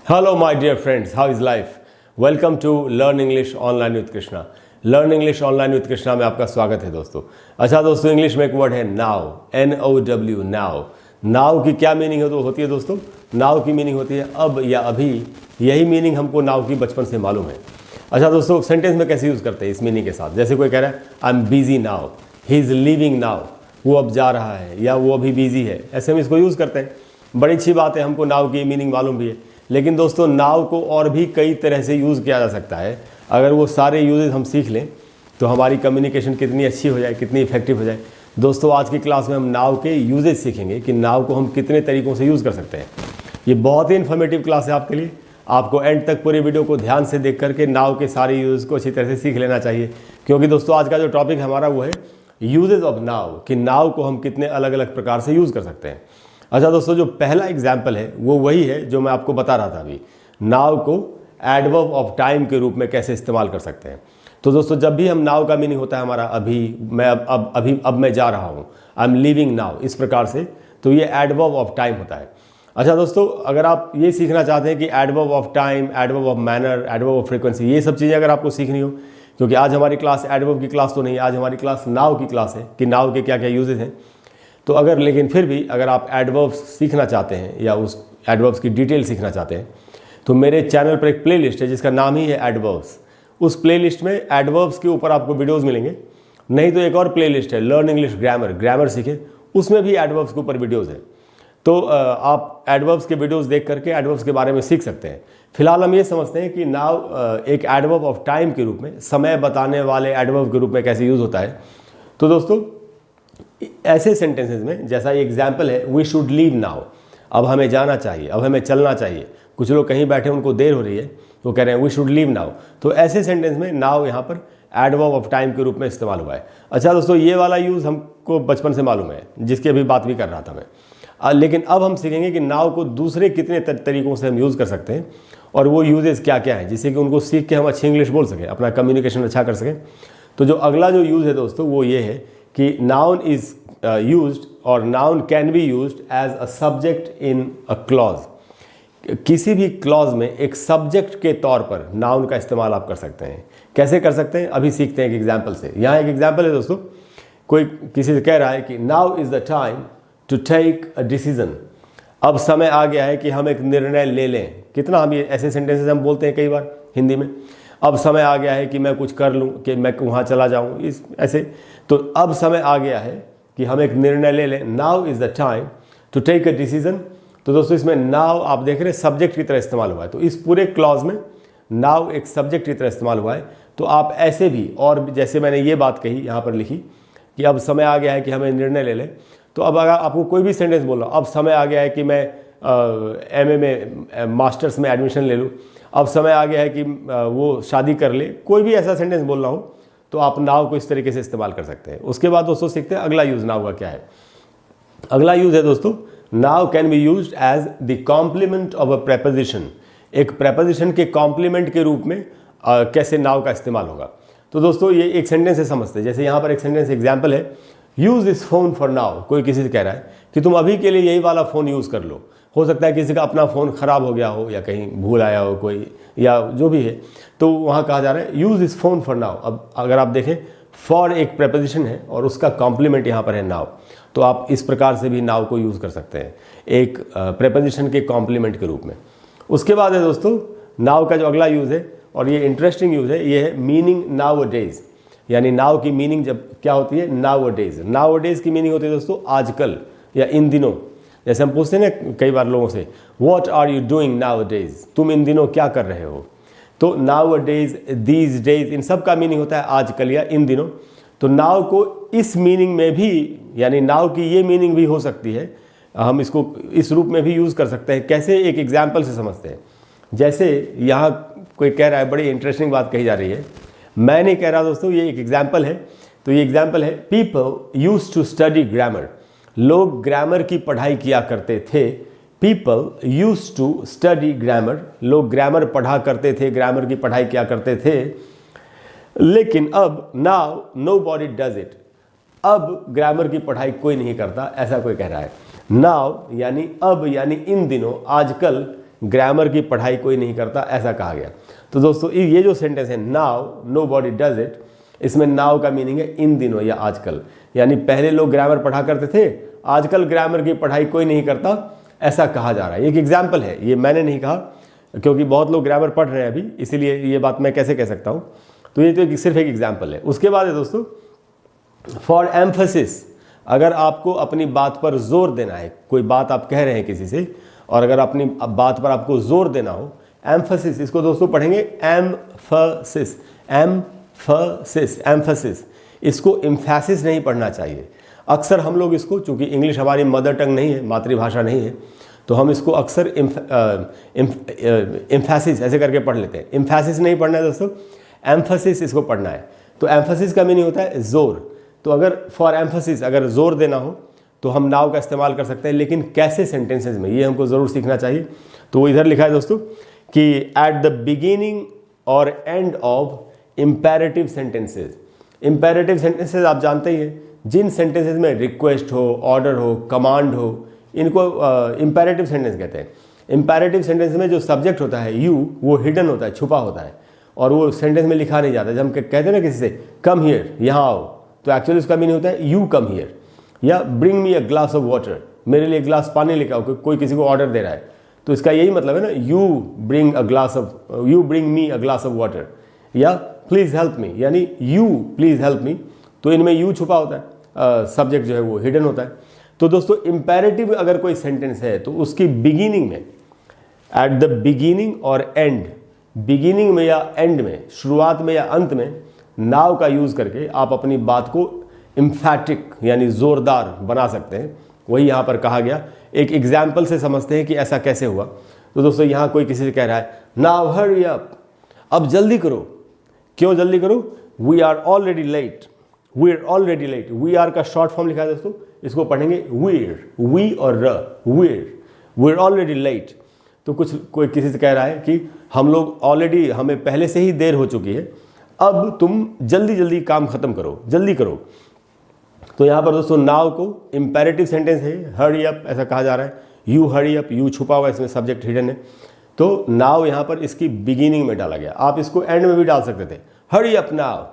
Hello, my dear friends. How is life? Welcome to Learn English Online with Krishna. Learn English Online with Krishna में आपका स्वागत है दोस्तों। अच्छा दोस्तों, इंग्लिश में एक वर्ड है नाउ, NOW, नाउ। नाउ की क्या मीनिंग होती है दोस्तों? नाउ की मीनिंग होती है अब या अभी। यही मीनिंग हमको नाउ की बचपन से मालूम है। अच्छा दोस्तों, सेंटेंस में कैसे यूज़ करते हैं इस मीनिंग के साथ? जैसे कोई कह रहा है I am busy now, he is living now, वो अब जा रहा है या वो अभी बिजी है, ऐसे हम इसको यूज़ करते हैं। बड़ी अच्छी बात है, हमको नाउ की मीनिंग मालूम भी है। लेकिन दोस्तों, नाउ को और भी कई तरह से यूज़ किया जा सकता है। अगर वो सारे यूजेस हम सीख लें तो हमारी कम्युनिकेशन कितनी अच्छी हो जाए, कितनी इफेक्टिव हो जाए। दोस्तों, आज की क्लास में हम नाउ के यूजेज सीखेंगे कि नाउ को हम कितने तरीक़ों से यूज़ कर सकते हैं। ये बहुत ही इन्फॉर्मेटिव क्लास है आपके लिए। आपको एंड तक पूरी वीडियो को ध्यान से देख करके नाउ के सारे यूज़ को अच्छी तरह से सीख लेना चाहिए, क्योंकि दोस्तों आज का जो टॉपिक हमारा वो है यूजेज ऑफ नाउ, कि नाउ को हम कितने अलग अलग प्रकार से यूज़ कर सकते हैं। अच्छा दोस्तों, जो पहला एग्जाम्पल है वो वही है जो मैं आपको बता रहा था अभी। नाउ को एडवर्ब ऑफ टाइम के रूप में कैसे इस्तेमाल कर सकते हैं। तो दोस्तों, जब भी हम नाउ का मीनिंग होता है हमारा अभी, मैं अब मैं जा रहा हूँ, आई एम लिविंग नाउ, इस प्रकार से, तो ये एडवर्ब ऑफ टाइम होता है। अच्छा दोस्तों, अगर आप ये सीखना चाहते हैं कि adverb of time, adverb of manner, adverb of frequency, ये सब चीज़ें अगर आपको सीखनी हो, क्योंकि आज हमारी क्लास एडवर्ब की क्लास तो नहीं है, आज हमारी क्लास नाउ की क्लास है कि नाउ के क्या क्या यूजेज हैं। तो लेकिन फिर भी अगर आप एडवर्ब्स सीखना चाहते हैं या उस एडवर्ब्स की डिटेल सीखना चाहते हैं, तो मेरे चैनल पर एक प्लेलिस्ट है जिसका नाम ही है एडवर्ब्स। उस प्लेलिस्ट में एडवर्ब्स के ऊपर आपको वीडियोस मिलेंगे। नहीं तो एक और प्लेलिस्ट है लर्न इंग्लिश ग्रामर, ग्रामर सीखे, उसमें भी एडवर्ब्स के ऊपर वीडियोज़ है। तो आप एडवर्ब्स के वीडियोस देख करके एडवर्ब्स के बारे में सीख सकते हैं। फिलहाल हम ये समझते हैं कि नाउ एक एडवर्ब ऑफ टाइम के रूप में, समय बताने वाले एडवर्ब के रूप में कैसे यूज़ होता है। तो दोस्तों, ऐसे सेंटेंसेस में, जैसा ये एग्जाम्पल है, वी शुड लीव नाउ, अब हमें जाना चाहिए, अब हमें चलना चाहिए। कुछ लोग कहीं बैठे, उनको देर हो रही है, तो कह रहे हैं वी शुड लीव नाउ। तो ऐसे सेंटेंस में नाउ यहाँ पर एडवर्ब ऑफ टाइम के रूप में इस्तेमाल हुआ है। अच्छा दोस्तों, ये वाला यूज़ हमको बचपन से मालूम है, जिसकी अभी बात भी कर रहा था मैं। लेकिन अब हम सीखेंगे कि नाउ को दूसरे कितने तरीक़ों से हम यूज़ कर सकते हैं और वो यूजेस क्या क्या हैं, जिससे कि उनको सीख के हम अच्छी इंग्लिश बोल सकें, अपना कम्युनिकेशन अच्छा कर सकें। तो जो अगला जो यूज़ है दोस्तों, वो ये है कि नाउन इज़ यूज्ड और noun can be used as a subject in a clause. किसी भी क्लॉज में एक सब्जेक्ट के तौर पर नाउन का इस्तेमाल आप कर सकते हैं। कैसे कर सकते हैं, अभी सीखते हैं एक एग्जाम्पल से। यहाँ एक एग्जाम्पल है दोस्तों, कोई किसी से कह रहा है कि now is the time to take a decision, अब समय आ गया है कि हम एक निर्णय ले लें। कितना हम ये ऐसे सेंटेंसेस हम बोलते हैं कई बार हिंदी में, अब समय आ गया है कि मैं कुछ कर लूँ, कि मैं वहाँ चला जाऊँ, इस ऐसे। तो अब समय आ गया है कि हम एक निर्णय ले लें। Now is the time to take a decision. तो दोस्तों, इसमें नाउ आप देख रहे हैं सब्जेक्ट की तरह इस्तेमाल हुआ है। तो इस पूरे क्लॉज में नाउ एक सब्जेक्ट की तरह इस्तेमाल हुआ है। तो आप ऐसे भी, और जैसे मैंने ये बात कही यहाँ पर लिखी कि अब समय आ गया है कि हमें निर्णय ले लें, तो अब अगर आपको कोई भी सेंटेंस बोल रहा हूँ, अब समय आ गया है कि मैं MA में मास्टर्स में एडमिशन ले लूँ, अब समय आ गया है कि वो शादी कर ले, कोई भी ऐसा सेंटेंस बोल रहा हूँ, तो आप नाउ को इस तरीके से इस्तेमाल कर सकते हैं। उसके बाद दोस्तों सीखते हैं अगला यूज़ नाउ का क्या है। अगला यूज़ है दोस्तों, now can be used as the complement of a preposition. एक प्रेपोजिशन के कॉम्प्लीमेंट के रूप में कैसे नाउ का इस्तेमाल होगा। तो दोस्तों, ये एक सेंटेंस से समझते हैं। जैसे यहाँ पर एक सेंटेंस एग्जाम्पल है, use this phone for now. कोई किसी से कह रहा है कि तुम अभी के लिए यही वाला फ़ोन यूज़ कर लो। हो सकता है किसी का अपना फ़ोन ख़राब हो गया हो या कहीं भूल आया हो कोई, या जो भी है, तो वहाँ कहा जा रहा है use this phone for now. अब अगर आप देखें, फॉर एक प्रेपोजिशन है और उसका कॉम्प्लीमेंट यहाँ पर है नाउ, तो आप इस प्रकार से भी नाउ को यूज़ कर सकते हैं, एक प्रेपोजिशन के कॉम्प्लीमेंट के रूप में। उसके बाद है दोस्तों, नाउ का जो अगला यूज़ है, और ये इंटरेस्टिंग यूज़ है, ये है मीनिंग नाउ डेज। यानी नाउ की मीनिंग जब क्या होती है, नाउ डेज। नाउ डेज की मीनिंग होती है दोस्तों आजकल या इन दिनों। जैसे हम पूछते हैं ना कई बार लोगों से, what are you doing nowadays, तुम इन दिनों क्या कर रहे हो। तो नाउ डेज, दीज डेज, इन सब का मीनिंग होता है आजकल या इन दिनों। तो नाउ को इस मीनिंग में भी, यानी नाउ की ये मीनिंग भी हो सकती है, हम इसको इस रूप में भी यूज़ कर सकते हैं। कैसे, एक एग्जाम्पल से समझते हैं। जैसे यहाँ कोई कह रहा है, बड़ी इंटरेस्टिंग बात कही जा रही है, मैं नहीं कह रहा दोस्तों, ये एक एग्जाम्पल है। तो ये एग्जाम्पल है, people used to study grammar. लोग ग्रामर की पढ़ाई किया करते थे। People used to study grammar, लोग ग्रामर पढ़ा करते थे, ग्रामर की पढ़ाई किया करते थे। लेकिन अब नाउ नोबॉडी डज इट, अब ग्रामर की पढ़ाई कोई नहीं करता, ऐसा कोई कह रहा है। नाउ यानी अब, यानी इन दिनों, आजकल ग्रामर की पढ़ाई कोई नहीं करता, ऐसा कहा गया। तो दोस्तों ये जो सेंटेंस है नाउ नोबॉडी डज इट, इसमें नाउ का मीनिंग है इन दिनों या आजकल, यानी पहले लोग ग्रामर पढ़ा करते थे, आजकल ग्रामर की पढ़ाई कोई नहीं करता, ऐसा कहा जा रहा है। एक एग्जाम्पल है, ये मैंने नहीं कहा क्योंकि बहुत लोग ग्रामर पढ़ रहे हैं अभी, इसीलिए ये बात मैं कैसे कह सकता हूँ। तो ये तो सिर्फ एक एग्जाम्पल है। उसके बाद है दोस्तों फॉर एम्फसिस, अगर आपको अपनी बात पर जोर देना है, कोई बात आप कह रहे हैं किसी से और अगर अपनी बात पर आपको जोर देना हो, एम्फसिस, इसको दोस्तों पढ़ेंगे एम्फसिस, एम्फसिस, एम्फसिस, इसको एम्फेसिस नहीं पढ़ना चाहिए। अक्सर हम लोग इसको, चूंकि इंग्लिश हमारी मदर टंग नहीं है, मातृभाषा नहीं है, तो हम इसको अक्सर एम्फेसिस ऐसे करके पढ़ लेते हैं। एम्फेसिस नहीं पढ़ना है दोस्तों, एम्फसिस इसको पढ़ना है। तो एम्फसिस का मीनिंग होता है जोर। तो अगर फॉर एम्फसिस अगर जोर देना हो तो हम नाउ का इस्तेमाल कर सकते हैं, लेकिन कैसे सेंटेंसेस में, ये हमको ज़रूर सीखना चाहिए। तो वो इधर लिखा है दोस्तों कि एट द बिगिनिंग और end of imperative sentences. Imperative sentences आप जानते ही हैं, जिन सेंटेंसेज में रिक्वेस्ट हो, ऑर्डर हो, कमांड हो, इनको इम्पेरेटिव सेंटेंस कहते हैं। इम्पेरेटिव सेंटेंस में जो सब्जेक्ट होता है यू, वो हिडन होता है, छुपा होता है, और वो सेंटेंस में लिखा नहीं जाता। जब हम कहते हैं ना किसी से कम हियर, यहाँ आओ, तो एक्चुअली उसका मीनिंग होता है यू कम हियर, या bring me a glass of water, मेरे लिए एक ग्लास पानी लेकर आओ। कोई किसी को ऑर्डर दे रहा है तो इसका यही मतलब है ना, you bring me a glass of water, या प्लीज़ हेल्प मी, यानी यू प्लीज़ हेल्प मी। तो इनमें यू छुपा होता है, सब्जेक्ट जो है वो हिडन होता है। तो दोस्तों इम्पेरेटिव अगर कोई सेंटेंस है तो उसकी बिगिनिंग में, एट द बिगिनिंग और एंड, बिगिनिंग में या एंड में, शुरुआत में या अंत में नाउ का यूज़ करके आप अपनी बात को इम्फैटिक यानी ज़ोरदार बना सकते हैं। वही यहाँ पर कहा गया। एक एग्जाम्पल से समझते हैं कि ऐसा कैसे हुआ। तो दोस्तों यहाँ कोई किसी से कह रहा है नाउ हरी अप, अब जल्दी करो। क्यों जल्दी करो? We are already late, we are already late. We are का शॉर्ट फॉर्म लिखा है दोस्तों, इसको पढ़ेंगे वीर, वी और र, वी आर ऑलरेडी लेट। तो कोई किसी से कह रहा है कि हम लोग ऑलरेडी, हमें पहले से ही देर हो चुकी है, अब तुम जल्दी जल्दी काम खत्म करो, जल्दी करो। तो यहाँ पर दोस्तों नाउ को इम्पेरेटिव सेंटेंस है, हरी अप ऐसा कहा जा रहा है, यू हरी अप, यू छुपा हुआ, इसमें सब्जेक्ट हिडन है। तो नाउ यहाँ पर इसकी बिगिनिंग में डाला गया। आप इसको एंड में भी डाल सकते थे, hurry up now,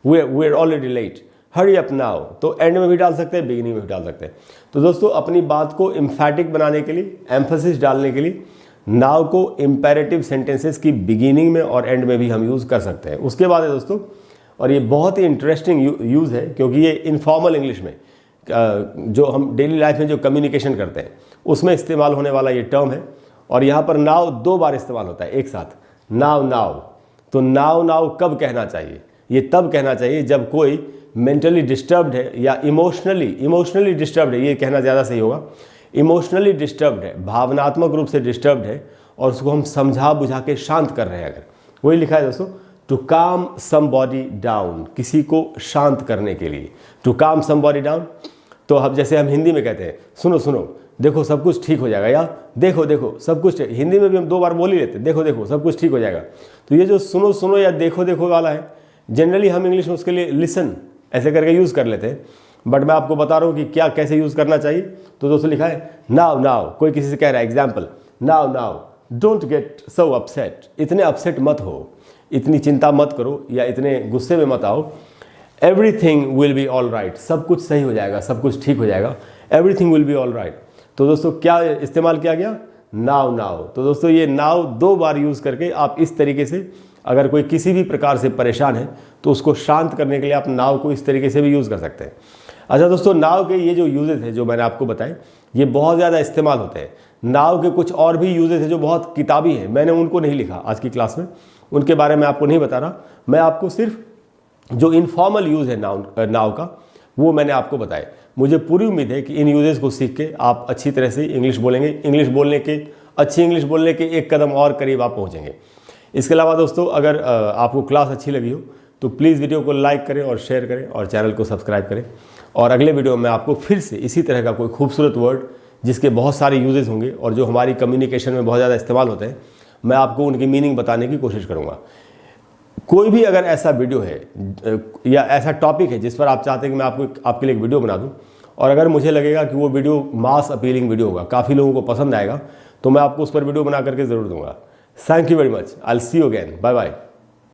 we are already late, hurry up now. तो एंड में भी डाल सकते हैं, बिगिनिंग में भी डाल सकते हैं। तो दोस्तों अपनी बात को एम्फैटिक बनाने के लिए, एम्फेसिस डालने के लिए नाउ को इम्पेरेटिव सेंटेंसेस की बिगिनिंग में और एंड में भी हम यूज़ कर सकते हैं। उसके बाद है दोस्तों, और ये बहुत ही इंटरेस्टिंग यूज़ है क्योंकि ये इनफॉर्मल इंग्लिश में, जो हम डेली लाइफ में जो कम्युनिकेशन करते हैं उसमें इस्तेमाल होने वाला ये टर्म है। और यहाँ पर नाउ 2 बार इस्तेमाल होता है एक साथ, नाउ नाउ। तो नाउ नाउ कब कहना चाहिए? ये तब कहना चाहिए जब कोई मेंटली डिस्टर्ब्ड है या इमोशनली डिस्टर्ब्ड है, ये कहना ज़्यादा सही होगा। इमोशनली डिस्टर्ब्ड है, भावनात्मक रूप से डिस्टर्ब्ड है, और उसको हम समझा बुझा के शांत कर रहे हैं। अगर वही लिखा है दोस्तों, टू काम समबॉडी डाउन, किसी को शांत करने के लिए, टू काम समबॉडी डाउन। तो अब जैसे हम हिंदी में कहते हैं सुनो सुनो, देखो सब कुछ ठीक हो जाएगा, या देखो देखो सब कुछ, हिंदी में भी हम 2 बार बोल ही लेते हैं, देखो देखो सब कुछ ठीक हो जाएगा। तो ये जो सुनो सुनो या देखो देखो वाला है, जनरली हम इंग्लिश में उसके लिए लिसन ऐसे करके यूज़ कर लेते हैं, बट मैं आपको बता रहा हूँ कि क्या कैसे यूज़ करना चाहिए। तो दोस्तों लिखा है नाउ नाउ, कोई किसी से कह रहा है, example, now now don't get so upset, इतने अपसेट मत हो, इतनी चिंता मत करो या इतने गुस्से में मत आओ। Everything will be all right, सब कुछ सही हो जाएगा, सब कुछ ठीक हो जाएगा, everything will be all right. तो दोस्तों क्या इस्तेमाल किया गया? Now now. तो दोस्तों ये नाउ 2 बार यूज़ करके आप इस तरीके से, अगर कोई किसी भी प्रकार से परेशान है तो उसको शांत करने के लिए आप नाउ को इस तरीके से भी यूज़ कर सकते हैं। अच्छा दोस्तों, नाउ के ये जो यूजेस है जो मैंने आपको बताए, ये बहुत ज़्यादा इस्तेमाल होते हैं। नाउ के कुछ और भी यूजेस है जो बहुत किताबी हैं, मैंने उनको नहीं लिखा आज की क्लास में, उनके बारे में आपको नहीं बता रहा। मैं आपको सिर्फ जो इनफॉर्मल यूज़ है नाउ का, वो मैंने आपको बताया। मुझे पूरी उम्मीद है कि इन यूजेस को सीख के आप अच्छी तरह से इंग्लिश बोलेंगे, अच्छी इंग्लिश बोलने के एक कदम और करीब आप पहुँचेंगे। इसके अलावा दोस्तों, अगर आपको क्लास अच्छी लगी हो तो प्लीज़ वीडियो को लाइक करें और शेयर करें और चैनल को सब्सक्राइब करें। और अगले वीडियो में आपको फिर से इसी तरह का कोई खूबसूरत वर्ड जिसके बहुत सारे यूजेस होंगे और जो हमारी कम्युनिकेशन में बहुत ज़्यादा इस्तेमाल होते हैं, मैं आपको उनकी मीनिंग बताने की कोशिश करूँगा। कोई भी अगर ऐसा वीडियो है या ऐसा टॉपिक है जिस पर आप चाहते हैं कि मैं आपके लिए एक वीडियो बना दूँ, और अगर मुझे लगेगा कि वो वीडियो मास अपीलिंग वीडियो होगा, काफ़ी लोगों को पसंद आएगा, तो मैं आपको उस पर वीडियो बना करके ज़रूर दूंगा। Thank you very much. I will see you again. Bye bye.